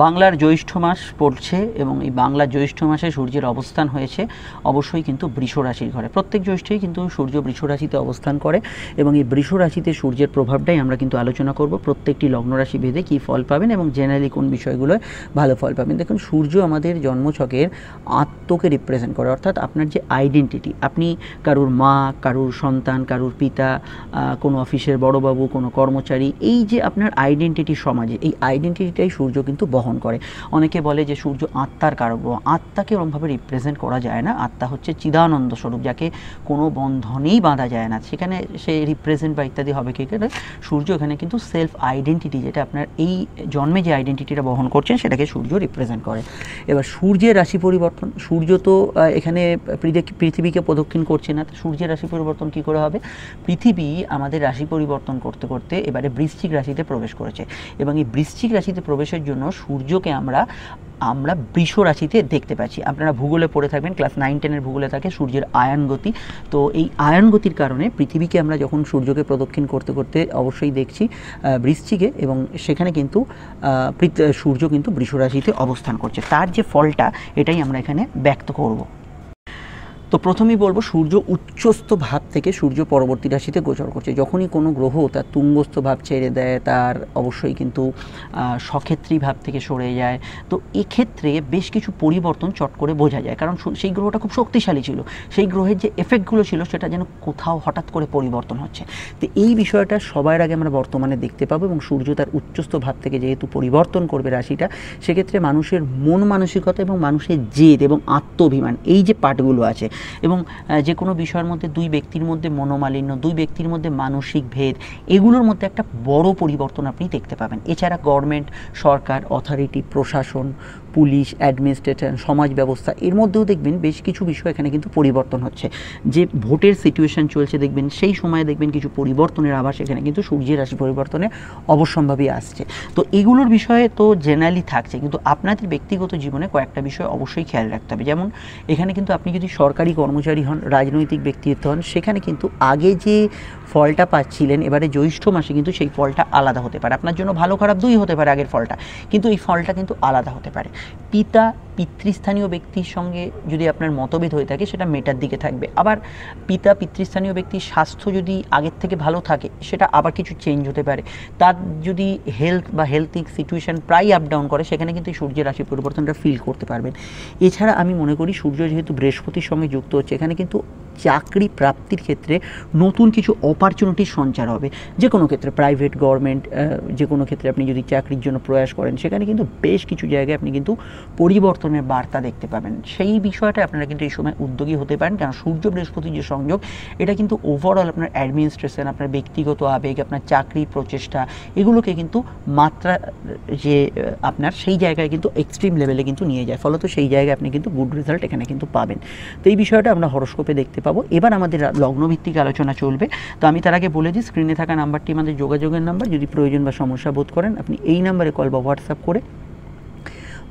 বাংলার জ্যৈষ্ঠ মাস পড়ছে এবং এই বাংলার জ্যৈষ্ঠ মাসে সূর্যের অবস্থান হয়েছে অবশ্যই কিন্তু বৃষ রাশির ঘরে। প্রত্যেক জ্যৈষ্ঠেই কিন্তু সূর্য বৃষ রাশিতে অবস্থান করে এবং এই বৃষ রাশিতে সূর্যের প্রভাবটাই আমরা কিন্তু আলোচনা করব। প্রত্যেকটি লগ্ন রাশি ভেদে কী ফল পাবেন এবং জেনারেলি কোন বিষয়গুলোয় ভালো ফল পাবেন। দেখুন, সূর্য আমাদের জন্মছকের আত্মকে রিপ্রেজেন্ট করে, অর্থাৎ আপনার যে আইডেন্টিটি, আপনি কারুর মা, কারুর সন্তান, কারুর পিতা, কোনো অফিসের বড়বাবু, কোনো কর্মচারী, এই যে আপনার আইডেন্টিটি সমাজে, এই আইডেন্টিটিটাই সূর্য কিন্তু বহন করে। অনেকে বলে যে সূর্য আত্মার কারক গ্রহ। আত্মাকে ওরমভাবে রিপ্রেজেন্ট করা যায় না। আত্মা হচ্ছে চিদানন্দ স্বরূপ, যাকে কোনো বন্ধনেই বাঁধা যায় না। সেখানে সে রিপ্রেজেন্ট বা ইত্যাদি হবে কী করে? সূর্য এখানে কিন্তু সেলফ আইডেন্টিটি, যেটা আপনার এই জন্মে যে আইডেন্টিটিটা বহন করছেন সেটাকে সূর্য রিপ্রেজেন্ট করে। এবার সূর্যের রাশি পরিবর্তন, সূর্য তো এখানে পৃথিবীকে প্রদক্ষিণ করছে না, সূর্যের রাশি পরিবর্তন কী করে হবে? পৃথিবী আমাদের রাশি পরিবর্তন করতে করতে এবারে বৃশ্চিক রাশিতে প্রবেশ করেছে এবং এই বৃশ্চিক রাশিতে প্রবেশের জন্য সূর্যকে আমরা বৃষ রাশিতে দেখতে পাচ্ছি। আপনারা ভূগোলে পড়ে থাকবেন, ক্লাস 9-10 ভূগোলে থাকে সূর্যের আয়ন গতি। তো এই আয়ন গতির কারণে পৃথিবীকে আমরা যখন সূর্যকে প্রদক্ষিণ করতে করতে অবশ্যই দেখছি বৃশ্চিকে, এবং সেখানে কিন্তু সূর্য কিন্তু বৃষ রাশিতে অবস্থান করছে। তার যে ফলটা, এটাই আমরা এখানে ব্যক্ত করব। তো প্রথমেই বলবো, সূর্য উচ্চস্থ ভাব থেকে সূর্য পরবর্তী রাশিতে গোচর করছে। যখনই কোনো গ্রহ তার তুঙ্গস্থ ভাব ছেড়ে দেয়, তার অবশ্যই কিন্তু সক্ষেত্রী ভাব থেকে সরে যায়। তো এক্ষেত্রে বেশ কিছু পরিবর্তন চট করে বোঝা যায়, কারণ সেই গ্রহটা খুব শক্তিশালী ছিল, সেই গ্রহের যে এফেক্টগুলো ছিল সেটা যেন কোথাও হঠাৎ করে পরিবর্তন হচ্ছে। তো এই বিষয়টা সবার আগে আমরা বর্তমানে দেখতে পাবো, এবং সূর্য তার উচ্চস্থ ভাব থেকে যেহেতু পরিবর্তন করবে রাশিটা, সেক্ষেত্রে মানুষের মন মানসিকতা এবং মানুষের জেদ এবং আত্মঅভিমান, এই যে পার্টগুলো আছে, এবং যে কোনো বিষয়ের মধ্যে দুই ব্যক্তির মধ্যে মনোমালিন্য, দুই ব্যক্তির মধ্যে মানসিক ভেদ, এগুলোর মধ্যে একটা বড় পরিবর্তন আপনি দেখতে পাবেন। এছাড়া গভর্নমেন্ট, সরকার, অথরিটি, প্রশাসন, পুলিশ, অ্যাডমিনিস্ট্রেশন, সমাজ ব্যবস্থা, এর মধ্যেও দেখবেন বেশ কিছু বিষয় এখানে কিন্তু পরিবর্তন হচ্ছে। যে ভোটের সিচুয়েশন চলছে দেখবেন, সেই সময়ে দেখবেন কিছু পরিবর্তনের আভাস এখানে কিন্তু সূর্যের রাশি পরিবর্তনে অবশ্যম্ভাবী আসছে। তো এগুলোর বিষয়ে তো জেনারেলি থাকছে, কিন্তু আপনাদের ব্যক্তিগত জীবনে কয়েকটা বিষয় অবশ্যই খেয়াল রাখতে হবে। যেমন এখানে কিন্তু আপনি যদি সরকারি কর্মচারী হন, রাজনৈতিক ব্যক্তিত্ব হন, সেখানে কিন্তু আগে যে ফলটা পাচ্ছিলেন এবারে জ্যৈষ্ঠ মাসে কিন্তু সেই ফলটা আলাদা হতে পারে। আপনার জন্য ভালো খারাপ দুই হতে পারে আগের ফলটা, কিন্তু এই ফলটা কিন্তু আলাদা হতে পারে। পিতৃস্থানীয় ব্যক্তির সঙ্গে যদি আপনার মতভেদ হয়ে থাকে, সেটা মেটার দিকে থাকবে। আবার পিতৃস্থানীয় ব্যক্তির স্বাস্থ্য যদি আগের থেকে ভালো থাকে, সেটা আবার কিছু চেঞ্জ হতে পারে। তার যদি হেলথিক সিচুয়েশান প্রায় আপ ডাউন করে, সেখানে কিন্তু সূর্যের রাশি পরিবর্তনটা ফিল করতে পারবেন। এছাড়া আমি মনে করি সূর্য যেহেতু বৃহস্পতির সঙ্গে যুক্ত হচ্ছে, এখানে কিন্তু চাকরি প্রাপ্তির ক্ষেত্রে নতুন কিছু অপরচুনিটির সঞ্চার হবে। যে কোনো ক্ষেত্রে, প্রাইভেট, গভর্নমেন্ট, যে কোনো ক্ষেত্রে আপনি যদি চাকরির জন্য প্রয়াস করেন, সেখানে কিন্তু বেশ কিছু জায়গায় আপনি কিন্তু পরিবর্তনের বার্তা দেখতে পাবেন। সেই বিষয়টা আপনারা কিন্তু এই সময় উদ্যোগী হতে পারেন, কারণ সূর্য বৃহস্পতির যে সংযোগ, এটা কিন্তু ওভারঅল আপনার অ্যাডমিনিস্ট্রেশন, আপনার ব্যক্তিগত আবেগ, আপনার চাকরির প্রচেষ্টা, এগুলোকে কিন্তু মাত্রা যে আপনার সেই জায়গায় কিন্তু এক্সট্রিম লেভেলে কিন্তু নিয়ে যায়। ফলত সেই জায়গায় আপনি কিন্তু গুড রেজাল্ট এখানে কিন্তু পাবেন। তো এই বিষয়টা আমরা হরোস্কোপে দেখতে পাবো। এবার আমাদের লগ্নভিত্তিক আলোচনা চলবে। তো আমি তার আগে বলে দিই, স্ক্রিনে থাকা নাম্বারটি আমাদের যোগাযোগের নাম্বার। যদি প্রয়োজন বা সমস্যা বোধ করেন, আপনি এই নাম্বারে কল বা হোয়াটসঅ্যাপ করে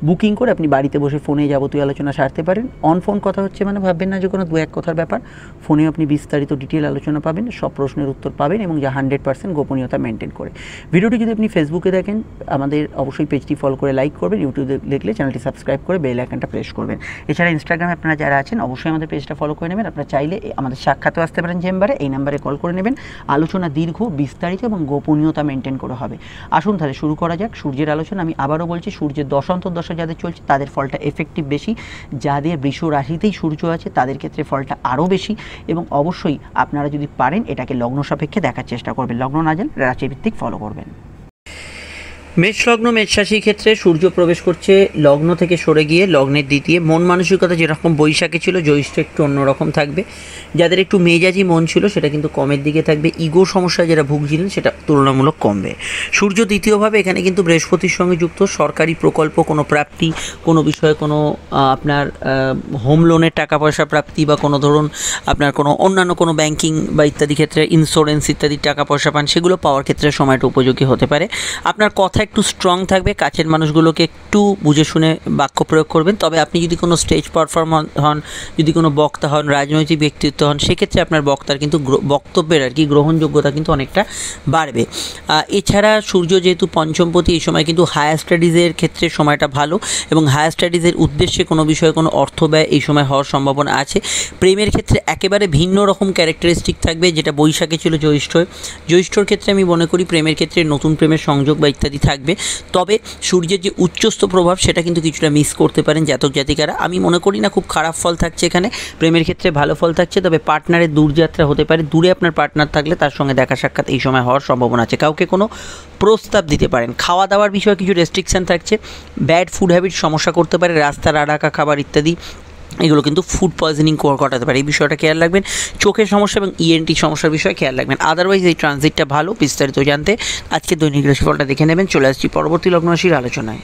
বুকিং করে আপনি বাড়িতে বসে ফোনে যাবতীয় আলোচনা সারতে পারেন। অন ফোন কথা হচ্ছে মানে ভাববেন না যে কোনো দু এক কথার ব্যাপার। ফোনে আপনি বিস্তারিত ডিটেল আলোচনা পাবেন, সব প্রশ্নের উত্তর পাবেন, এবং যা 100% গোপনীয়তা মেনটেন করে। ভিডিওটি যদি আপনি ফেসবুকে দেখেন, আমাদের অবশ্যই পেজটি ফলো করে লাইক করবেন। ইউটিউবে দেখলে চ্যানেলটি সাবস্ক্রাইব করে বেল আইকনটা প্রেস করবেন। এছাড়া ইনস্টাগ্রামে আপনারা যারা আছেন, অবশ্যই আমাদের পেজটা ফলো করে নেবেন। আপনারা চাইলে আমাদের সাক্ষাৎও আসতে পারেন চেম্বারে, এই নাম্বারে কল করে নেবেন। আলোচনা দীর্ঘ, বিস্তারিত এবং গোপনীয়তা মেনটেন করে হবে। আসুন তাহলে শুরু করা যাক সূর্যের আলোচনা। আমি আবারও বলছি, সূর্যের দশা যাদের চলছে তাদের ফলটা এফেক্টিভ বেশি। যাদের বৃষ রাশিতেই সূর্য আছে তাদের ক্ষেত্রে ফলটা আরও বেশি, এবং অবশ্যই আপনারা যদি পারেন এটাকে লগ্ন সাপেক্ষে দেখার চেষ্টা করবেন। লগ্ন না জান রাশিভিত্তিক ফলো করবেন। মেষ লগ্ন, মেষ রাশির ক্ষেত্রে সূর্য প্রবেশ করছে লগ্ন থেকে সরে গিয়ে লগ্নের দ্বিতীয়। মন মানসিকতা যেরকম বৈশাখে ছিল, জ্যৈষ্ঠ একটু অন্যরকম থাকবে। যাদের একটু মেজাজি মন ছিল, সেটা কিন্তু কমের দিকে থাকবে। ইগো সমস্যা যারা ভুগছিলেন, সেটা তুলনামূলক কমবে। সূর্য দ্বিতীয়ভাবে এখানে কিন্তু বৃহস্পতির সঙ্গে যুক্ত। সরকারি প্রকল্প, কোনো প্রাপ্তি, কোনো বিষয়ে কোনো আপনার হোম লোনের টাকা পয়সা প্রাপ্তি, বা কোনো ধরুন আপনার কোনো অন্যান্য কোনো ব্যাংকিং বা ইত্যাদি ক্ষেত্রে ইন্স্যুরেন্স ইত্যাদি টাকা পয়সা পান, সেগুলো পাওয়ার ক্ষেত্রে সময়টা উপযোগী হতে পারে। আপনার কথা একটু স্ট্রং থাকবে, কাছের মানুষগুলোকে একটু বুঝে শুনে বাক্য প্রয়োগ করবেন। তবে আপনি যদি কোনো স্টেজ পারফর্মার হন, যদি কোনো বক্তা হন, রাজনৈতিক ব্যক্তিত্ব হন, সেক্ষেত্রে আপনার বক্তার কিন্তু বক্তব্যের গ্রহণযোগ্যতা কিন্তু অনেকটা বাড়বে। এছাড়া সূর্য যেহেতু পঞ্চমপতি, এই সময় কিন্তু হায়ার স্টাডিজের ক্ষেত্রে সময়টা ভালো, এবং হায়ার স্টাডিজের উদ্দেশ্যে কোনো বিষয়ে কোনো অর্থ ব্যয় এই সময় হওয়ার সম্ভাবনা আছে। প্রেমের ক্ষেত্রে একেবারে ভিন্ন রকম ক্যারেক্টারিস্টিক থাকবে, যেটা বৈশাখে ছিল জ্যৈষ্ঠর ক্ষেত্রে আমি মনে করি প্রেমের ক্ষেত্রে নতুন প্রেমের সংযোগ বা ইত্যাদি থাকবে। তবে সূর্যের যে উচ্চস্থ প্রভাব সেটা কিন্তু কিছুটা মিস করতে পারেন জাতক জাতিকারা। আমি মনে করি না খুব খারাপ ফল থাকছে এখানে, প্রেমের ক্ষেত্রে ভালো ফল থাকছে। তবে পার্টনারের দূরযাত্রা হতে পারে, দূরে আপনার পার্টনার থাকলে তার সঙ্গে দেখা সাক্ষাৎ এই সময় হওয়ার সম্ভাবনা আছে। কাউকে কোনো প্রস্তাব দিতে পারেন। খাওয়া দাওয়ার বিষয়ে কিছু রেস্ট্রিকশান থাকছে, ব্যাড ফুড হ্যাবিট সমস্যা করতে পারে, রাস্তার আড়াকা খাবার ইত্যাদি এগুলো কিন্তু ফুড পয়জনিং ঘটাতে পারে, এই বিষয়টা খেয়াল রাখবেন। চোখের সমস্যা এবং ইএনটি সমস্যার বিষয়ে খেয়াল রাখবেন। আদারওয়াইজ এই ট্রানজিটটা ভালো। বিস্তারিত জানতে আজকে দৈনিক রাশিফলটা দেখে নেবেন। চলে আসছি পরবর্তী লগ্ন রাশির আলোচনায়।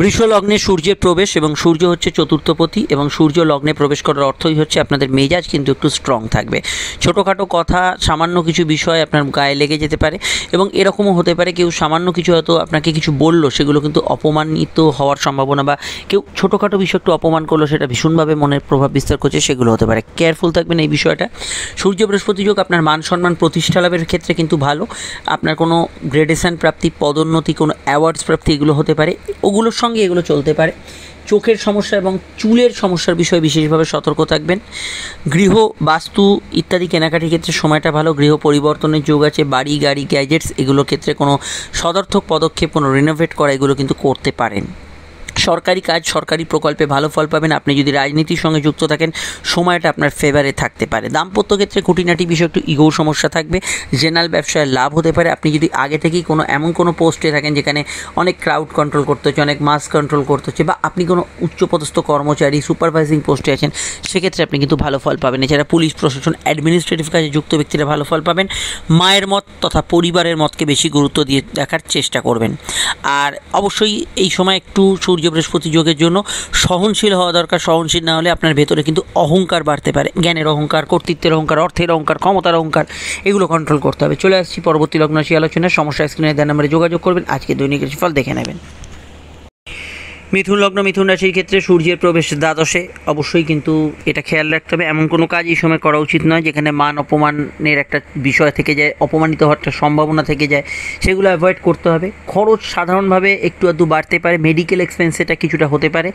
বৃষ লগ্নে সূর্যের প্রবেশ, এবং সূর্য হচ্ছে চতুর্থপতি, এবং সূর্য লগ্নে প্রবেশ করার অর্থই হচ্ছে আপনাদের মেজাজ কিন্তু একটু স্ট্রং থাকবে। ছোটোখাটো কথা, সামান্য কিছু বিষয় আপনার গায়ে লেগে যেতে পারে, এবং এরকমও হতে পারে কেউ সামান্য কিছু হয়তো আপনাকে কিছু বললো, সেগুলো কিন্তু অপমানিত হওয়ার সম্ভাবনা, বা কেউ ছোটোখাটো বিষয় একটু অপমান করলো, সেটা ভীষণভাবে মনের প্রভাব বিস্তার করছে, সেগুলো হতে পারে। কেয়ারফুল থাকবেন এই বিষয়টা। সূর্য বৃহস্পতি যোগ আপনার মান সম্মান প্রতিষ্ঠা লাভের ক্ষেত্রে কিন্তু ভালো। আপনার কোনো গ্রেডেশন প্রাপ্তি, পদোন্নতি, কোনো অ্যাওয়ার্ডস প্রাপ্তি এগুলো হতে পারে, ওগুলোর সঙ্গে এগুলো চলতে পারে। চোখের সমস্যা এবং চুলের সমস্যার বিষয়ে বিশেষভাবে সতর্ক থাকবেন। গৃহ বাস্তু ইত্যাদি কেনাকাটির ক্ষেত্রে সময়টা ভালো। গৃহ পরিবর্তনের যোগ আছে। বাড়ি, গাড়ি, গ্যাজেটস এগুলোর ক্ষেত্রে কোনো সদর্থক পদক্ষেপ, কোনো রিনোভেট করা এগুলো কিন্তু করতে পারেন। সরকারি কাজ, সরকারি প্রকল্পে ভালো ফল পাবেন। আপনি যদি রাজনীতির সঙ্গে যুক্ত থাকেন, সময়টা আপনার ফেভারে থাকতে পারে। দাম্পত্য ক্ষেত্রে খুঁটিনাটি বিষয় একটু ইগোর সমস্যা থাকবে। জেনারেল ব্যবসায় লাভ হতে পারে। আপনি যদি আগে থেকেই এমন কোনো পোস্টে থাকেন যেখানে অনেক ক্রাউড কন্ট্রোল করতে হচ্ছে, অনেক মাস কন্ট্রোল করতে হচ্ছে, বা আপনি কোনো উচ্চপদস্থ কর্মচারী সুপারভাইজিং পোস্টে আছেন, সেক্ষেত্রে আপনি কিন্তু ভালো ফল পাবেন। এছাড়া পুলিশ প্রশাসন, অ্যাডমিনিস্ট্রেটিভ কাজে যুক্ত ব্যক্তিরা ভালো ফল পাবেন। মায়ের মত তথা পরিবারের মতকে বেশি গুরুত্ব দিয়ে দেখার চেষ্টা করবেন। আর অবশ্যই এই সময় একটু সূর্য বৃহস্পতি যোগের জন্য সহনশীল হওয়া দরকার। সহনশীল না হলে আপনার ভেতরে কিন্তু অহংকার বাড়তে পারে। জ্ঞানের অহংকার, কর্তৃত্বের অহংকার, অর্থের অহংকার, ক্ষমতার অহংকার, এগুলো কন্ট্রোল করতে হবে। চলে আসছি পরবর্তী লগ্ন রাশি আলোচনায়। সমস্যা স্ক্রিনে দেওয়া নম্বরে যোগাযোগ করবেন। আজকে দৈনিক রাশিফল দেখে নেবেন। মিথুন লগ্ন, মিথুন রাশির ক্ষেত্রে সূর্যের প্রবেশ দ্বাদশে। অবশ্যই কিন্তু এটা খেয়াল রাখতে হবে, এমন কোনো কাজ এই সময় করা উচিত নয় যেখানে মান অপমানের একটা বিষয় থেকে যায়, অপমানিত হওয়ার একটা সম্ভাবনা থেকে যায়, সেগুলো অ্যাভয়েড করতে হবে। খরচ সাধারণভাবে একটু আধটু বাড়তে পারে। মেডিকেল এক্সপেন্স এটা কিছুটা হতে পারে।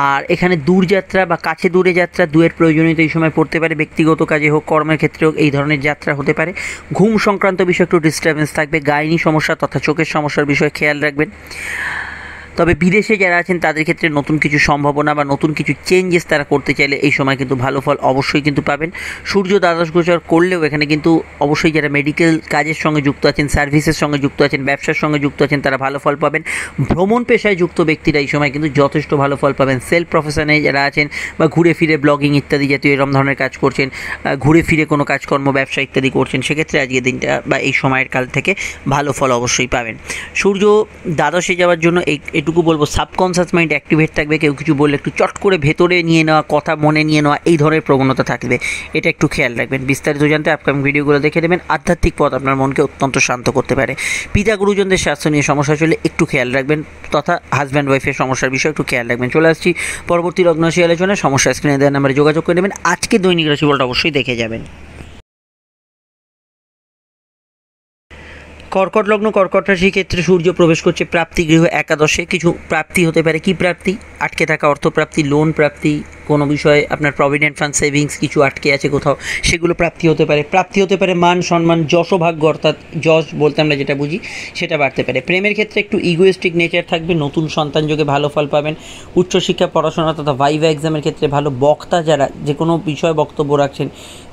আর এখানে দূরযাত্রা বা কাছে দূরে যাত্রা, দুয়ের প্রয়োজনীয়তা এই সময় পড়তে পারে। ব্যক্তিগত কাজে হোক, কর্মের ক্ষেত্রে হোক, এই ধরনের যাত্রা হতে পারে। ঘুম সংক্রান্ত বিষয়ে একটু ডিস্টারবেন্স থাকবে। গাইনি সমস্যা তথা চোখের সমস্যার বিষয়ে খেয়াল রাখবেন। তবে বিদেশে যারা আছেন তাদের ক্ষেত্রে নতুন কিছু সম্ভাবনা বা নতুন কিছু চেঞ্জেস তারা করতে চাইলে এই সময় কিন্তু ভালো ফল অবশ্যই কিন্তু পাবেন। সূর্য দ্বাদশ গোচর করলেও এখানে কিন্তু অবশ্যই যারা মেডিকেল কাজের সঙ্গে যুক্ত আছেন, সার্ভিসের সঙ্গে যুক্ত আছেন, ব্যবসার সঙ্গে যুক্ত আছেন, তারা ভালো ফল পাবেন। ভ্রমণ পেশায় যুক্ত ব্যক্তিরা এই সময় কিন্তু যথেষ্ট ভালো ফল পাবেন। সেলফ প্রফেশনে যারা আছেন বা ঘুরে ফিরে ব্লগিং ইত্যাদি জাতীয় এরকম ধরনের কাজ করছেন, ঘুরে ফিরে কোনো কাজকর্ম, ব্যবসা ইত্যাদি করছেন, সেক্ষেত্রে আজকের দিনটা বা এই সময়ের কাল থেকে ভালো ফল অবশ্যই পাবেন। সূর্য দ্বাদশে যাওয়ার জন্য এটুকু বলবো, সাবকনসিয়াস মাইন্ড অ্যাক্টিভেট থাকবে। কেউ কিছু বললে একটু চট করে ভেতরে নিয়ে নেওয়া, কথা মনে নিয়ে নেওয়া, এই ধরনের প্রবণতা থাকবে, এটা একটু খেয়াল রাখবেন। বিস্তারিত জানতে আপকামিং ভিডিওগুলো দেখে নেবেন। আধ্যাত্মিক পথ আপনার মনকে অত্যন্ত শান্ত করতে পারে। পিতা গুরুজনদের স্বাস্থ্য নিয়ে সমস্যা চলে একটু খেয়াল রাখবেন, তথা হাজব্যান্ড ওয়াইফের সমস্যার বিষয়ে একটু খেয়াল রাখবেন। চলে আসছি পরবর্তী লগ্ন রাশি আলোচনায়। সমস্যা স্ক্রিনে দেওয়ার নাম্বারে যোগাযোগ করে নেবেন। আজকে দৈনিক রাশিফলটা অবশ্যই দেখে যাবেন। কর্কট লগ্ন, কর্কট রাশির ক্ষেত্রে সূর্য প্রবেশ করছে প্রাপ্তি গৃহ একাদশে। কিছু প্রাপ্তি হতে পারে। কি প্রাপ্তি? আটকে থাকা অর্থপ্রাপ্তি, লোন প্রাপ্তি, কোনো বিষয়ে আপনার প্রভিডেন্ট ফান্ড সেভিংস কিছু আটকে আছে কোথাও, সেগুলো প্রাপ্তি হতে পারে। প্রাপ্তি হতে পারে মান সম্মান, যশভাগ্য, অর্থাৎ যশ বলতে আমরা যেটা বুঝি সেটা বাড়তে পারে। প্রেমের ক্ষেত্রে একটু ইগোয়েস্টিক নেচার থাকবে। নতুন সন্তান যোগে ভালো ফল পাবেন। উচ্চশিক্ষা, পড়াশোনা তথা ভাইভা এক্সামের ক্ষেত্রে ভালো। বক্তা যারা যে কোনো বিষয়ে বক্তব্য রাখছেন,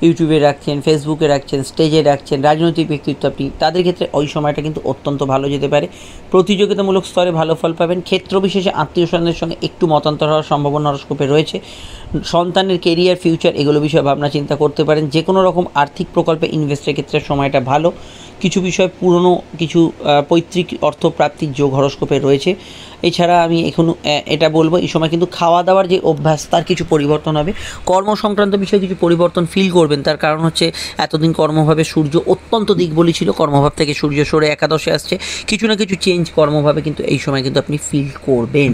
ইউটিউবে রাখছেন, ফেসবুকে রাখছেন, স্টেজে রাখছেন, রাজনৈতিক ব্যক্তিত্ব আপনি, তাদের ক্ষেত্রে ওই সময়টা কিন্তু অত্যন্ত ভালো যেতে পারে। প্রতিযোগিতামূলক স্তরে ভালো ফল পাবেন। ক্ষেত্র বিশেষে আত্মীয় স্বজনদের সঙ্গে একটু মতান্তর হওয়ার সম্ভাবনা হরস্কোপে রয়েছে। সন্তানের কেরিয়ার, ফিউচার এগুলো বিষয়ে ভাবনা চিন্তা করতে পারেন। যে কোনো রকম আর্থিক প্রকল্পে ইনভেস্টের ক্ষেত্রে সময়টা ভালো। কিছু বিষয় পুরনো কিছু পৈতৃক অর্থপ্রাপ্তির যোগ হরস্কোপে রয়েছে। এছাড়া আমি এখন এটা বলবো এই সময় কিন্তু খাওয়া দাওয়ার যে অভ্যাস তার কিছু পরিবর্তন হবে, কর্ম সংক্রান্ত বিষয়ে কিছু পরিবর্তন ফিল করবেন। তার কারণ হচ্ছে এতদিন কর্মভাবে সূর্য অত্যন্ত দিকবলী ছিল, কর্মভাব থেকে সূর্য সরে একাদশে আসছে, কিছু না কিছু চেঞ্জ কর্মভাবে কিন্তু এই সময় কিন্তু আপনি ফিল করবেন।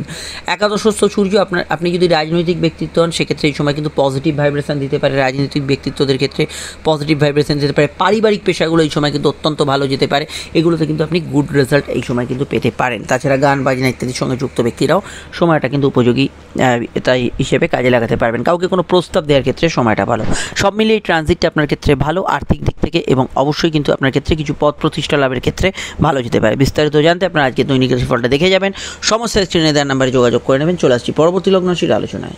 একাদশস্থ সূর্য আপনি যদি রাজনৈতিক ব্যক্তিত্ব হন সেক্ষেত্রে এই সময় কিন্তু পজিটিভ ভাইব্রেশন দিতে পারে, রাজনৈতিক ব্যক্তিত্বদের ক্ষেত্রে পজিটিভ ভাইব্রেশন দিতে পারে। পারিবারিক পেশাগুলো এই সময় কিন্তু অত্যন্ত ভালো যেতে পারে, এগুলোতে কিন্তু আপনি গুড রেজাল্ট এই সময় কিন্তু পেতে পারেন। তাছাড়া গান বাজনা ইত্যাদির সঙ্গে যুক্ত ব্যক্তিরাও সময়টা কিন্তু উপযোগী তাই হিসেবে কাজে লাগাতে পারবেন। কাউকে কোনো প্রস্তাব দেওয়ার ক্ষেত্রে সময়টা ভালো। সব মিলিয়ে এই ট্রানজিটটা আপনার ক্ষেত্রে ভালো আর্থিক দিক থেকে, এবং অবশ্যই কিন্তু আপনার ক্ষেত্রে কিছু পদ প্রতিষ্ঠা লাভের ক্ষেত্রে ভালো যেতে পারে। বিস্তারিত জানতে আপনার আজকে দৈনিক রাশিফলটা দেখে যাবেন, সমস্ত স্ক্রিনে দেওয়ার নাম্বারে যোগাযোগ করে নেবেন। চলে আসছি পরবর্তী লগ্ন রাশির আলোচনায়।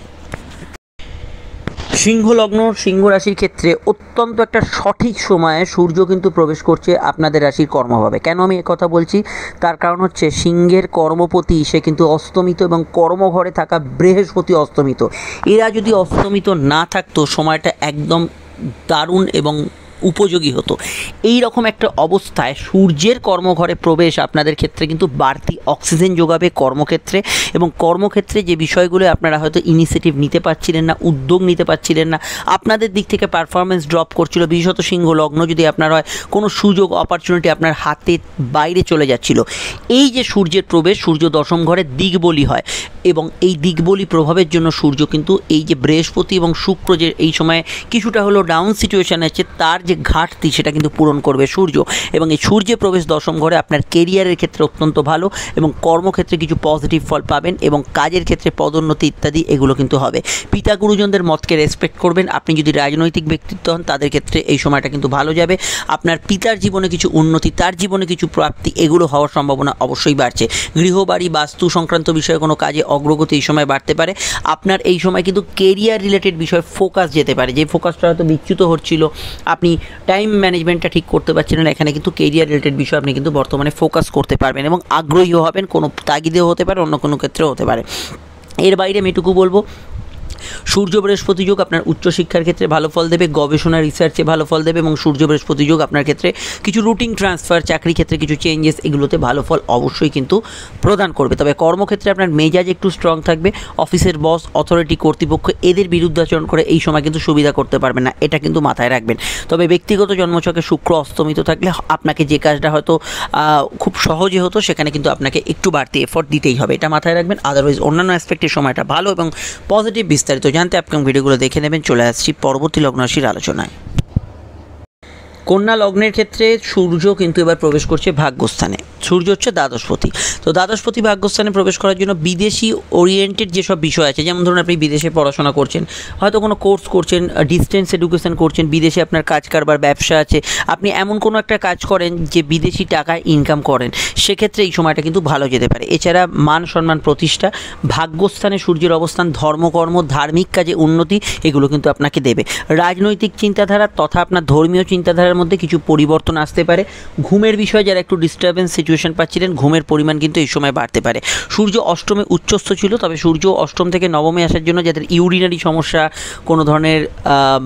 সিংহ লগ্ন, সিংহ রাশির ক্ষেত্রে অত্যন্ত একটা সঠিক সময়ে সূর্য কিন্তু প্রবেশ করছে আপনাদের রাশির কর্মভাবে। কেন আমি কথা বলছি, তার কারণ হচ্ছে সিংহের কর্মপতি সে কিন্তু অস্তমিত, এবং কর্মঘরে থাকা বৃহস্পতি অস্তমিত। এরা যদি অস্তমিত না থাকতো সময়টা একদম দারুণ এবং উপযোগী হতো। এই রকম একটা অবস্থায় সূর্যের কর্মঘরে প্রবেশ আপনাদের ক্ষেত্রে কিন্তু বাড়তি অক্সিজেন যোগাবে কর্মক্ষেত্রে, এবং কর্মক্ষেত্রে যে বিষয়গুলো আপনারা হয়তো ইনিশিয়েটিভ নিতে পারছিলেন না, উদ্যোগ নিতে পারছিলেন না, আপনাদের দিক থেকে পারফরমেন্স ড্রপ করছিল, বিশেষত সিংহ লগ্ন যদি আপনার হয়, কোনো সুযোগ অপরচুনিটি আপনার হাতের বাইরে চলে যাচ্ছিল। এই যে সূর্যের প্রবেশ, সূর্য দশম ঘরে দিকবলী হয়, এবং এই দিকবলী প্রভাবের জন্য সূর্য কিন্তু এই যে বৃহস্পতি এবং শুক্র যে এই সময় কিছুটা হলো ডাউন সিচুয়েশান আছে, তার যে ঘাটতি সেটা কিন্তু পূরণ করবে সূর্য। এবং এই সূর্যের প্রবেশ দশম ঘরে আপনার কেরিয়ারের ক্ষেত্রে অত্যন্ত ভালো, এবং কর্মক্ষেত্রে কিছু পজিটিভ ফল পাবেন, এবং কাজের ক্ষেত্রে পদোন্নতি ইত্যাদি এগুলো কিন্তু হবে। পিতা গুরুজনদের মতকে রেসপেক্ট করবেন। আপনি যদি রাজনৈতিক ব্যক্তিত্ব হন তাদের ক্ষেত্রে এই সময়টা কিন্তু ভালো যাবে। আপনার পিতার জীবনে কিছু উন্নতি, তার জীবনে কিছু প্রাপ্তি এগুলো হওয়ার সম্ভাবনা অবশ্যই বাড়ছে। গৃহবাড়ি বাস্তু সংক্রান্ত বিষয়ে কোনো কাজে অগ্রগতি এই সময় বাড়তে পারে। আপনার এই সময় কিন্তু কেরিয়ার রিলেটেড বিষয়ে ফোকাস যেতে পারে, যে ফোকাসটা হয়তো বিচ্যুত হচ্ছিল, আপনি টাইম ম্যানেজমেন্টটা ঠিক করতে পারছিলেন না, এখানে কিন্তু কেরিয়ার রিলেটেড বিষয় আপনি কিন্তু বর্তমানে ফোকাস করতে পারবেন, এবং আগ্রহীও হবেন। কোনো তাগিদেও হতে পারে, অন্য কোনো ক্ষেত্রেও হতে পারে। এর বাইরে আমি এটুকু বলবো, সূর্য বৃহস্পতি যোগ আপনার উচ্চশিক্ষার ক্ষেত্রে ভালো ফল দেবে, গবেষণা রিসার্চে ভালো ফল দেবে, এবং সূর্য বৃহস্পতি যোগ আপনার ক্ষেত্রে কিছু রুটিন ট্রান্সফার, চাকরি ক্ষেত্রে কিছু চেঞ্জেস, এগুলোতে ভালো ফল অবশ্যই কিন্তু প্রদান করবে। তবে কর্মক্ষেত্রে আপনার মেজাজ একটু স্ট্রং থাকবে। অফিসের বস, অথরিটি, কর্তৃপক্ষ এদের বিরুদ্ধাচরণ করে এই সময় কিন্তু সুবিধা করতে পারবেন না, এটা কিন্তু মাথায় রাখবেন। তবে ব্যক্তিগত জন্মছকে শুক্র অস্তমিত থাকলে আপনাকে যে কাজটা হয়তো খুব সহজে হতো সেখানে কিন্তু আপনাকে একটু বাড়তি এফোর্ট দিতেই হবে, এটা মাথায় রাখবেন। আদারওয়াইজ অন্যান্য অ্যাসপেক্টের সময়টা ভালো এবং পজিটিভ। বিস্তারিত জানতে আপকামিং ভিডিওগুলো দেখে নেবেন। চলে আসছি পরবর্তী লগ্ন রাশির আলোচনায়। কন্যা লগ্নের ক্ষেত্রে সূর্য কিন্তু এবার প্রবেশ করছে ভাগ্যস্থানে। সূর্য হচ্ছে দ্বাদশপতি, তো দ্বাদশপতি ভাগ্যস্থানে প্রবেশ করার জন্য বিদেশি ওরিয়েন্টেড যেসব বিষয় আছে, যেমন ধরুন আপনি বিদেশে পড়াশোনা করছেন, হয়তো কোনো কোর্স করছেন, ডিস্টেন্স এডুকেশন করছেন, বিদেশে আপনার কাজ কারবার ব্যবসা আছে, আপনি এমন কোনো একটা কাজ করেন যে বিদেশি টাকায় ইনকাম করেন, সেক্ষেত্রে এই সময়টা কিন্তু ভালো যেতে পারে। এছাড়া মান সম্মান প্রতিষ্ঠা, ভাগ্যস্থানে সূর্যের অবস্থান, ধর্মকর্ম, ধার্মিক কাজে উন্নতি এগুলো কিন্তু আপনাকে দেবে। রাজনৈতিক চিন্তাধারা তথা আপনার ধর্মীয় চিন্তাধারার মধ্যে কিছু পরিবর্তন আসতে পারে। ঘুমের বিষয়ে যারা একটু ডিস্টারবেন্স সিচুয়েশন পাচ্ছিলেন, ঘুমের পরিমাণ কিন্তু এই সময় বাড়তে পারে। সূর্য অষ্টমে উচ্চস্থ ছিল, তবে সূর্য অষ্টম থেকে নবমে আসার জন্য যাদের ইউরিনারি সমস্যা, কোনো ধরনের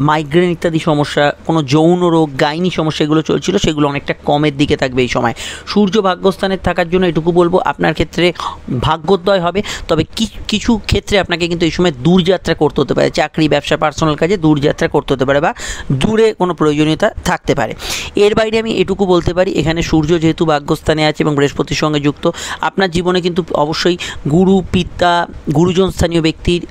মাইগ্রেন ইত্যাদি সমস্যা, কোনো যৌন রোগ, গাইনি সমস্যা এগুলো চলছিল, সেগুলো অনেকটা কমের দিকে থাকবে এই সময়। সূর্য ভাগ্যস্থানে থাকার জন্য এটুকু বলবো, আপনার ক্ষেত্রে ভাগ্যোদয় হবে, তবে কিছু ক্ষেত্রে আপনাকে কিন্তু এই সময় দূরযাত্রা করতে হতে পারে। চাকরি, ব্যবসা, পার্সোনাল কাজে দূরযাত্রা করতে হতে পারে, বা দূরে কোনো প্রয়োজনীয়তা থাকতে পারে। এর বাইরে আমি এটুকু বলতে পারি, এখানে সূর্য যেহেতু ভাগ্যস্থানে আছে এবং বৃহস্পতির সঙ্গে যুক্ত, আপনার জীবনে কিন্তু অবশ্যই গুরু, পিতা, গুরুজন স্থানীয় ব্যক্তির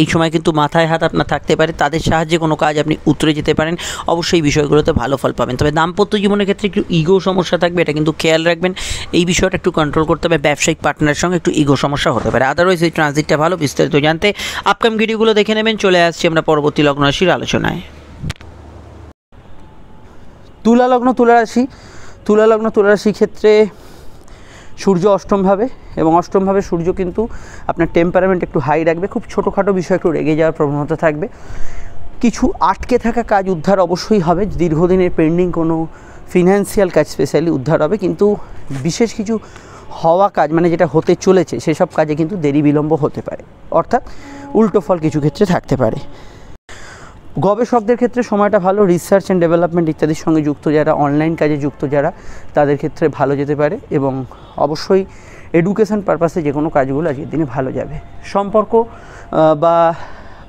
এই সময় কিন্তু মাথায় হাত আপনার থাকতে পারে, তাদের সাহায্যে কোনো কাজ আপনি উতরে যেতে পারেন, অবশ্যই বিষয়গুলোতে ভালো ফল পাবেন। তবে দাম্পত্য জীবনের ক্ষেত্রে একটু ইগো সমস্যা থাকবে, এটা কিন্তু খেয়াল রাখবেন, এই বিষয়টা একটু কন্ট্রোল করতে হবে। ব্যবসায়িক পার্টনারের সঙ্গে একটু ইগো সমস্যা হতে পারে। আদারওয়াইজ এই ট্রানজিটটা ভালো। বিস্তারিত জানতে আপকামিং ভিডিওগুলো দেখে নেবেন। চলে আসছি আমরা পরবর্তী লগ্ন রাশির আলোচনায়। তুলা লগ্ন, তুলা রাশির ক্ষেত্রে সূর্য অষ্টমভাবে, এবং অষ্টমভাবে সূর্য কিন্তু আপনার টেম্পারামেন্ট একটু হাই রাখবে, খুব ছোটোখাটো বিষয় একটু রেগে যাওয়ার প্রবণতা থাকবে। কিছু আটকে থাকা কাজ উদ্ধার অবশ্যই হবে, দীর্ঘদিনের পেন্ডিং কোনো ফিনান্সিয়াল কাজ স্পেশালি উদ্ধার হবে, কিন্তু বিশেষ কিছু হওয়া কাজ মানে যেটা হতে চলেছে সেসব কাজে কিন্তু দেরি বিলম্ব হতে পারে, অর্থাৎ উল্টো ফল কিছু ক্ষেত্রে থাকতে পারে। গবেষকদের ক্ষেত্রে সময়টা ভালো, রিসার্চ অ্যান্ড ডেভেলপমেন্ট ইত্যাদির সঙ্গে যুক্ত যারা, অনলাইন কাজে যুক্ত যারা, তাদের ক্ষেত্রে ভালো যেতে পারে এবং অবশ্যই এডুকেশন পারপাসে যে কোনো কাজগুলো আজকের দিনে ভালো যাবে। সম্পর্ক বা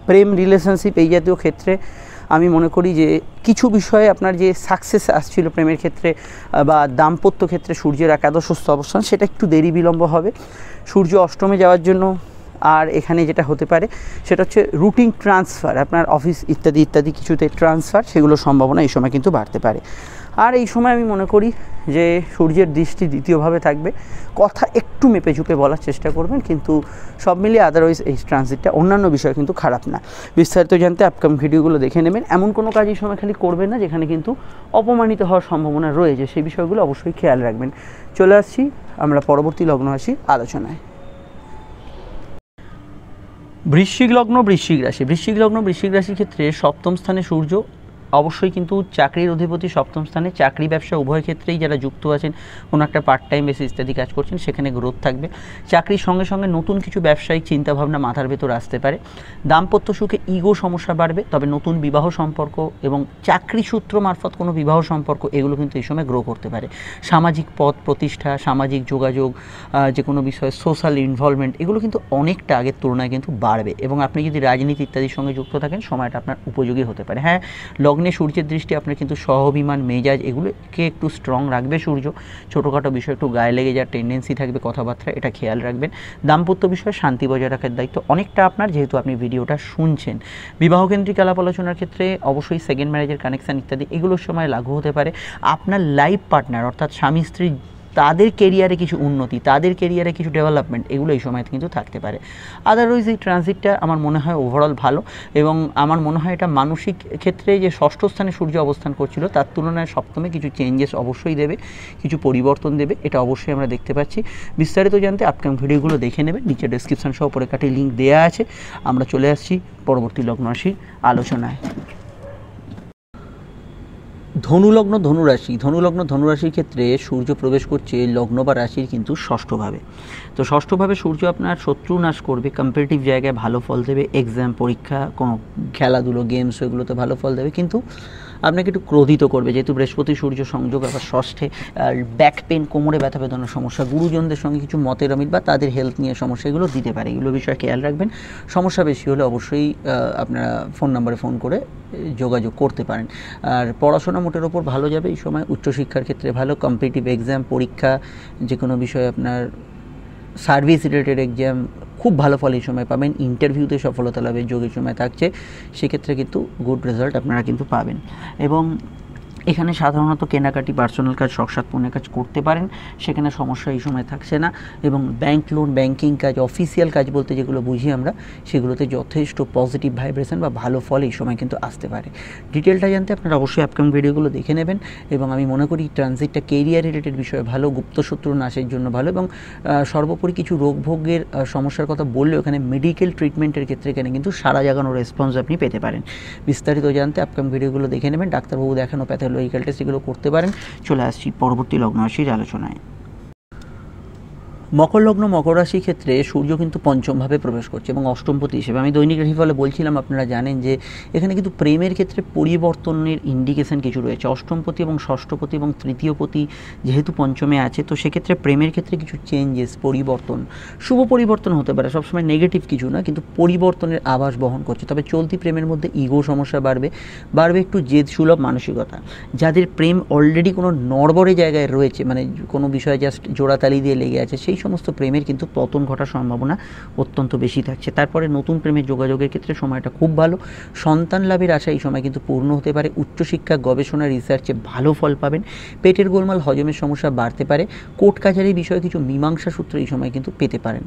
প্রেম রিলেশনশিপ এই জাতীয় ক্ষেত্রে আমি মনে করি যে কিছু বিষয়ে আপনার যে সাকসেস আসছিল প্রেমের ক্ষেত্রে বা দাম্পত্য ক্ষেত্রে সূর্যের একাদশস্থ অবস্থান, সেটা একটু দেরি বিলম্ব হবে। সূর্য অষ্টমে যাওয়ার জন্য আর এখানে যেটা হতে পারে সেটা হচ্ছে রুটিন ট্রান্সফার, আপনার অফিস ইত্যাদি ইত্যাদি কিছুতে ট্রান্সফার, সেগুলোর সম্ভাবনা এই সময় কিন্তু বাড়তে পারে। আর এই সময় আমি মনে করি যে সূর্যের দৃষ্টি দ্বিতীয়ভাবে থাকবে, কথা একটু মেপে চুপে বলার চেষ্টা করবেন, কিন্তু সব মিলিয়ে আদারওয়াইজ এই ট্রানজিটটা অন্যান্য বিষয় কিন্তু খারাপ না। বিস্তারিত জানতে আপকামিং ভিডিওগুলো দেখে নেবেন। এমন কোনো কাজ এই সময় খালি করবেন না যেখানে কিন্তু অপমানিত হওয়ার সম্ভাবনা রয়েছে, সেই বিষয়গুলো অবশ্যই খেয়াল রাখবেন। চলে আসছি আমরা পরবর্তী লগ্ন রাশির আলোচনায়। বৃশ্চিক লগ্ন বৃশ্চিক রাশি। বৃশ্চিক লগ্ন বৃশ্চিক রাশির ক্ষেত্রে সপ্তম স্থানে সূর্য, অবশ্যই কিন্তু চাকরির অধিপতি সপ্তম স্থানে। চাকরি ব্যবসা উভয় ক্ষেত্রেই যারা যুক্ত আছেন, কোনো একটা পার্ট টাইম বেসিস ইত্যাদি কাজ করছেন, সেখানে গ্রোথ থাকবে। চাকরির সঙ্গে সঙ্গে নতুন কিছু ব্যবসায়িক চিন্তাভাবনা মাথার ভেতর আসতে পারে। দাম্পত্য সুখে ইগো সমস্যা বাড়বে, তবে নতুন বিবাহ সম্পর্ক এবং চাকরি সূত্র মারফত কোনো বিবাহ সম্পর্ক এগুলো কিন্তু এই সময় গ্রো করতে পারে। সামাজিক পদ প্রতিষ্ঠা, সামাজিক যোগাযোগ, যে কোনো বিষয়ে সোশ্যাল ইনভলভমেন্ট এগুলো কিন্তু অনেকটা আগের তুলনায় কিন্তু বাড়বে এবং আপনি যদি রাজনীতি ইত্যাদির সঙ্গে যুক্ত থাকেন সময়টা আপনার উপযোগী হতে পারে। হ্যাঁ, লগ্নে সূর্যের দৃষ্টি আপনার কিন্তু স্বাভিমান মেজাজ এগুলোকে একটু স্ট্রং রাখবে সূর্য। ছোটোখাটো বিষয় একটু গায়ে লেগে যাওয়ার টেন্ডেন্সি থাকবে কথাবার্তা, এটা খেয়াল রাখবেন। দাম্পত্য বিষয়ে শান্তি বজায় রাখার দায়িত্ব অনেকটা আপনার, যেহেতু আপনি ভিডিওটা শুনছেন। বিবাহকেন্দ্রিক আলাপ আলোচনার ক্ষেত্রে অবশ্যই সেকেন্ড ম্যারেজের কানেকশান ইত্যাদি এগুলোর সময় লাগু হতে পারে। আপনার লাইফ পার্টনার অর্থাৎ স্বামী স্ত্রী তাদের কেরিয়ারে কিছু উন্নতি, তাদের কেরিয়ারে কিছু ডেভেলপমেন্ট এগুলো এই সময় কিন্তু থাকতে পারে। আদারওয়াইজ এই ট্রানজিটটা আমার মনে হয় ওভারঅল ভালো এবং আমার মনে হয় এটা মানসিক ক্ষেত্রে যে ষষ্ঠ স্থানে সূর্য অবস্থান করছিল তার তুলনায় সপ্তমে কিছু চেঞ্জেস অবশ্যই দেবে, কিছু পরিবর্তন দেবে, এটা অবশ্যই আমরা দেখতে পাচ্ছি। বিস্তারিত জানতে আপকামিং ভিডিওগুলো দেখে নেবেন, নিচে ডেসক্রিপশন সহ পরে কাটি লিঙ্ক দেওয়া আছে। আমরা চলে আসছি পরবর্তী লগ্ন রাশির আলোচনায়। ধনুলগ্ন ধনুরাশি। ধনুলগ্ন ধনুরাশির ক্ষেত্রে সূর্য প্রবেশ করছে লগ্ন বা রাশির কিন্তু ষষ্ঠভাবে। তো ষষ্ঠভাবে সূর্য আপনার শত্রু নাশ করবে, কম্পিটিটিভ জায়গায় ভালো ফল দেবে, এক্সাম পরীক্ষা কোনো খেলাধুলো গেমস এগুলোতে ভালো ফল দেবে, কিন্তু আপনাকে একটু ক্রোধিত করবে, যেহেতু বৃহস্পতি সূর্য সংযোগ আবার ষষ্ঠে। আর ব্যাক পেন, কোমরে ব্যথা বেদনার সমস্যা, গুরুজনদের সঙ্গে কিছু মতের অমিল বা তাদের হেলথ নিয়ে সমস্যা এগুলো দিতে পারে, এগুলো বিষয়ে খেয়াল রাখবেন। সমস্যা বেশি হলে অবশ্যই আপনারা ফোন নাম্বারে ফোন করে যোগাযোগ করতে পারেন। আর পড়াশোনা মোটের ওপর ভালো যাবে এই সময়, উচ্চশিক্ষার ক্ষেত্রে ভালো, কম্পিটিটিভ এক্সাম পরীক্ষা যে কোনো বিষয়ে আপনার সার্ভিস রিলেটেড এক্সাম খুব ভালো ফল এই সময় পাবেন। ইন্টারভিউতে সফলতা লাভের যোগ এই সময় থাকছে, সেক্ষেত্রে কিন্তু গুড রেজাল্ট আপনারা কিন্তু পাবেন। এবং এখানে সাধারণত কেনাকাটি, পার্সোনাল কাজ, শখসাদ পণ্যের কাজ করতে পারেন, সেখানে সমস্যা এই সময় থাকছে না। এবং ব্যাংক লোন, ব্যাংকিং কাজ, অফিসিয়াল কাজ বলতে যেগুলো বুঝি আমরা, সেগুলোতে যথেষ্ট পজিটিভ ভাইব্রেশন বা ভালো ফল এই সময় কিন্তু আসতে পারে। ডিটেলটা জানতে আপনারা অবশ্যই আপকামিং ভিডিওগুলো দেখে নেবেন। এবং আমি মনে করি ট্রানজিটটা কেরিয়ার রিলেটেড বিষয়ে ভালো, গুপ্তশত্রু নাশের জন্য ভালো, এবং সর্বোপরি কিছু রোগভোগের সমস্যার কথা বললেও এখানে মেডিকেল ট্রিটমেন্টের ক্ষেত্রে এখানে কিন্তু সারা জাগানোর রেসপন্স আপনি পেতে পারেন। বিস্তারিত জানতে আপকামিং ভিডিওগুলো দেখে নেবেন, ডাক্তারবাবু দেখানো, প্যাথোলজিক্যাল টেস্ট এগুলো করতে পারেন। চলে আসছি পরবর্তী লগ্ন রাশির আলোচনায়। মকর লগ্ন মকর রাশির ক্ষেত্রে সূর্য কিন্তু পঞ্চমভাবে প্রবেশ করছে এবং অষ্টমপতি হিসেবে। আমি দৈনিক রাশিফলে বলছিলাম, আপনারা জানেন যে এখানে কিন্তু প্রেমের ক্ষেত্রে পরিবর্তনের ইন্ডিকেশন কিছু রয়েছে। অষ্টমপতি এবং ষষ্ঠপতি এবং তৃতীয়পতি যেহেতু পঞ্চমে আছে, তো সেক্ষেত্রে প্রেমের ক্ষেত্রে কিছু চেঞ্জেস, পরিবর্তন, শুভ পরিবর্তন হতে পারে, সবসময় নেগেটিভ কিছু না, কিন্তু পরিবর্তনের আভাস বহন করছে। তবে চলতি প্রেমের মধ্যে ইগো সমস্যা বাড়বে একটু জেদ সুলভ মানসিকতা। যাদের প্রেম অলরেডি কোনো নড়বড়ে জায়গায় রয়েছে, মানে কোনো বিষয়ে জাস্ট জোড়াতালি দিয়ে লেগে আছে, সেই সমস্ত প্রেমের কিন্তু পতন ঘটার সম্ভাবনা অত্যন্ত বেশি থাকছে। তারপরে নতুন প্রেমের যোগাযোগের ক্ষেত্রে সময়টা খুব ভালো। সন্তান লাভের আশা এই সময় কিন্তু পূর্ণ হতে পারে। উচ্চশিক্ষা, গবেষণা, রিসার্চে ভালো ফল পাবেন। পেটের গোলমাল, হজমের সমস্যা বাড়তে পারে। কোর্ট কাছারির বিষয়ে কিছু মীমাংসা সূত্র এই সময় কিন্তু পেতে পারেন।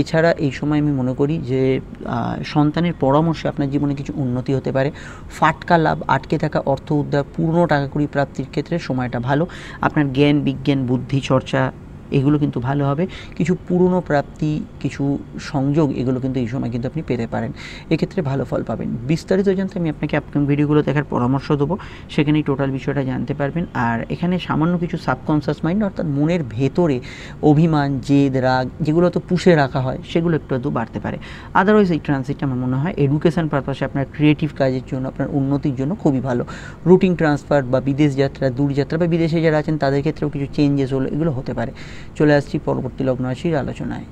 এছাড়া এই সময় আমি মনে করি যে সন্তানের পরামর্শে আপনার জীবনে কিছু উন্নতি হতে পারে। ফাটকা লাভ, আটকে থাকা অর্থ উদ্ধার, পূর্ণ টাকাকড়ি প্রাপ্তির ক্ষেত্রে সময়টা ভালো। আপনার জ্ঞান, বিজ্ঞান, বুদ্ধি চর্চা এগুলো কিন্তু ভালো হবে। কিছু পুরনো প্রাপ্তি, কিছু সংযোগ এগুলো কিন্তু এই সময় কিন্তু আপনি পেতে পারেন, এক্ষেত্রে ভালো ফল পাবেন। বিস্তারিত জানতে আমি আপনাকে আপকামিং ভিডিওগুলো দেখার পরামর্শ দেবো, সেখানেই টোটাল বিষয়টা জানতে পারবেন। আর এখানে সামান্য কিছু সাবকনসিয়াস মাইন্ড অর্থাৎ মনের ভেতরে অভিমান, জেদ, রাগ যেগুলো তো পুষে রাখা হয় সেগুলো একটু আধটু বাড়তে পারে। আদারওয়াইজ এই ট্রানজিটটা আমার মনে হয় এডুকেশন পারপাসে আপনার ক্রিয়েটিভ কাজের জন্য, আপনার উন্নতির জন্য খুবই ভালো। রুটিন ট্রান্সফার বা বিদেশ যাত্রা, দূরযাত্রা বা বিদেশে যারা আছেন তাদের ক্ষেত্রেও কিছু চেঞ্জেস হলো, এগুলো হতে পারে। চলে আসছি পরবর্তী লগ্ন রাশির আলোচনায়।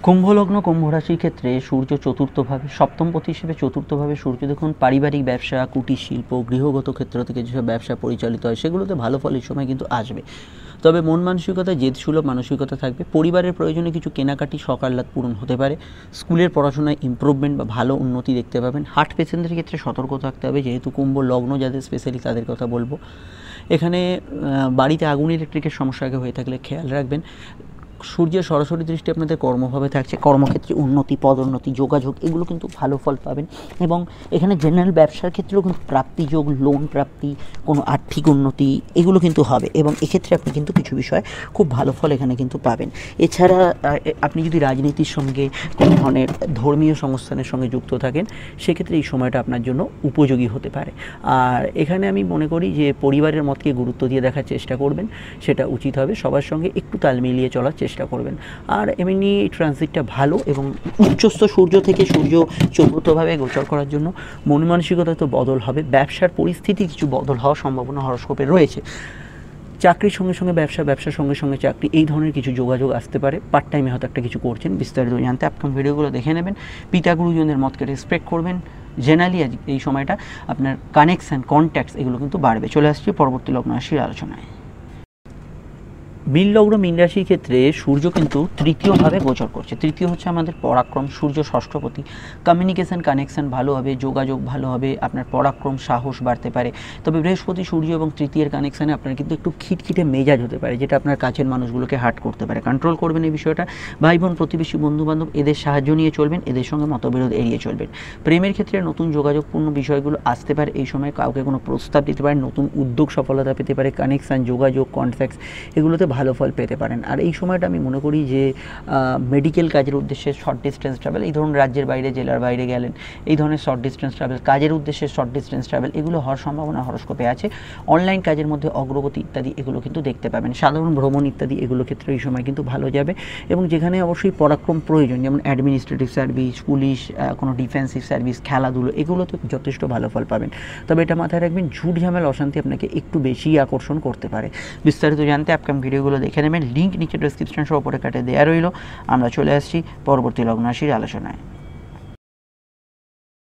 কুম্ভ লগ্ন, কুম্ভ রাশির ক্ষেত্রে সূর্য চতুর্থভাবে, সপ্তমপতি হিসেবে চতুর্থভাবে সূর্য দেখুন পারিবারিক ব্যবসা, কুটির শিল্প, গৃহগত ক্ষেত্র থেকে যেসব ব্যবসা পরিচালিত হয় সেগুলোতে ভালো ফল এই সময় কিন্তু আসবে। তবে মন মানসিকতা জেদসুলভ মানসিকতা থাকবে। পরিবারের প্রয়োজনে কিছু কেনাকাটি শখ আহ্লাদ পূরণ হতে পারে। স্কুলের পড়াশোনায় ইমপ্রুভমেন্ট বা ভালো উন্নতি দেখতে পাবেন। হার্ট পেশেন্টদের ক্ষেত্রে সতর্ক থাকতে হবে, যেহেতু কুম্ভ লগ্ন যাদের স্পেশালি তাদের কথা বলবো। এখানে বাড়িতে আগুন ইলেকট্রিকের সমস্যা আগে হয়ে থাকলে খেয়াল রাখবেন। সূর্যের সরাসরি দৃষ্টি আপনাদের কর্মভাবে থাকছে, কর্মক্ষেত্রে উন্নতি, পদোন্নতি, যোগাযোগ এগুলো কিন্তু ভালো ফল পাবেন। এবং এখানে জেনারেল ব্যবসার ক্ষেত্রেও কিন্তু প্রাপ্তিযোগ, লোন প্রাপ্তি, কোনো আর্থিক উন্নতি এগুলো কিন্তু হবে, এবং এক্ষেত্রে আপনি কিন্তু কিছু বিষয় খুব ভালো ফল এখানে কিন্তু পাবেন। এছাড়া আপনি যদি রাজনীতির সঙ্গে, কোনো ধরনের ধর্মীয় সংস্থানের সঙ্গে যুক্ত থাকেন সেক্ষেত্রে এই সময়টা আপনার জন্য উপযোগী হতে পারে। আর এখানে আমি মনে করি যে পরিবারের মতকে গুরুত্ব দিয়ে দেখার চেষ্টা করবেন, সেটা উচিত হবে। সবার সঙ্গে একটু তাল মিলিয়ে চলার চেষ্টা করবেন। আর এমনি ট্রানজিটটা ভালো, এবং উচ্চস্থ সূর্য থেকে সূর্য চতুর্থভাবে গোচর করার জন্য মন মানসিকতা তো বদল হবে, ব্যবসার পরিস্থিতি কিছু বদল হওয়ার সম্ভাবনা হরস্কোপে রয়েছে। চাকরির সঙ্গে সঙ্গে ব্যবসা, ব্যবসার সঙ্গে সঙ্গে চাকরি, এই ধরনের কিছু যোগাযোগ আসতে পারে। পার্ট টাইমে হয়তো একটা কিছু করছেন। বিস্তারিত জানতে আপকামিং ভিডিওগুলো দেখে নেবেন। পিতা গুরুজনদের মতকে রেসপেক্ট করবেন। জেনারেলি এই সময়টা আপনার কানেকশান, কন্ট্যাক্টস এগুলো কিন্তু বাড়বে। চলে আসছে পরবর্তী লগ্ন রাশির আলোচনায়। মীন লগ্ন, মীন রাশির ক্ষেত্রে সূর্য কিন্তু তৃতীয়ভাবে গোচর করছে। তৃতীয় হচ্ছে আমাদের পরাক্রম, সূর্য ষষ্ঠপতি। কমিউনিকেশান, কানেকশান ভালো হবে, যোগাযোগ ভালো হবে, আপনার পরাক্রম, সাহস বাড়তে পারে। তবে বৃহস্পতি, সূর্য এবং তৃতীয়ের কানেকশানে আপনার কিন্তু একটু খিটখিটে মেজাজ হতে পারে, যেটা আপনার কাছের মানুষগুলোকে হার্ট করতে পারে। কন্ট্রোল করবেন এই বিষয়টা। ভাই বোন, প্রতিবেশী, বন্ধুবান্ধব এদের সাহায্য নিয়ে চলবেন, এদের সঙ্গে মতবিরোধ এড়িয়ে চলবেন। প্রেমের ক্ষেত্রে নতুন যোগাযোগপূর্ণ বিষয়গুলো আসতে পারে এই সময়। কাউকে কোনো প্রস্তাব দিতে পারে, নতুন উদ্যোগ সফলতা পেতে পারে। কানেকশান, যোগাযোগ, কন্ট্যাক্টস এগুলোতে ভালো ফল পেতে পারেন। আর এই সময়টা আমি মনে করি যে মেডিকেল কাজের উদ্দেশ্যে শর্ট ডিস্টেন্স ট্রাভেল, এই ধরুন রাজ্যের বাইরে, জেলার বাইরে গেলেন, এই ধরনের শর্ট ডিস্টেন্স ট্রাভেল, কাজের উদ্দেশ্যে শর্ট ডিস্টেন্স ট্রাভেল এগুলো হওয়ার সম্ভাবনা হরস্কোপে আছে। অনলাইন কাজের মধ্যে অগ্রগতি ইত্যাদি এগুলো কিন্তু দেখতে পাবেন। সাধারণ ভ্রমণ ইত্যাদি এগুলো ক্ষেত্রে এই সময় কিন্তু ভালো যাবে। এবং যেখানে অবশ্যই পরাক্রম প্রয়োজন, যেমন অ্যাডমিনিস্ট্রেটিভ সার্ভিস, পুলিশ, কোনো ডিফেন্সিভ সার্ভিস, খেলাধুলো এগুলোতে যথেষ্ট ভালো ফল পাবেন। তবে এটা মাথায় রাখবেন, ঝুট ঝামেলা, অশান্তি আপনাকে একটু বেশি আকর্ষণ করতে পারে। বিস্তারিত জানতে আপকামিং ভিডিওগুলো দেখে নেবেন। লিঙ্ক নিচে ডেসক্রিপশন সহ উপরে কাটে দেওয়া রইল। আমরা চলে আসছি পরবর্তী লগ্ন রাশির আলোচনায়।